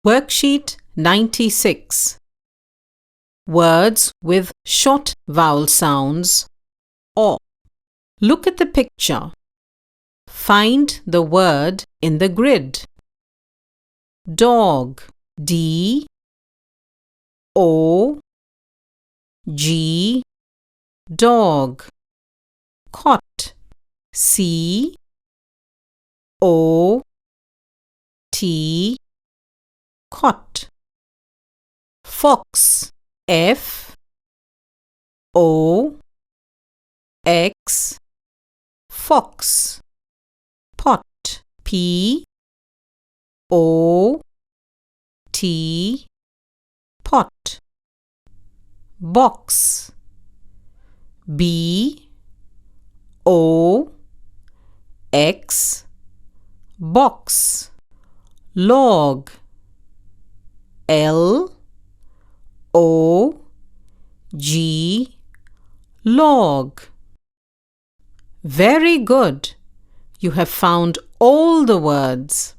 Worksheet 96. Words with short vowel sounds O. Look at the picture. Find the word in the grid. Dog, D O G, dog. Cot, C O T, cot. Fox, F O X, fox. Pot, P O T, pot. Box, B O X, box. Log, L O G, log. Very good. You have found all the words.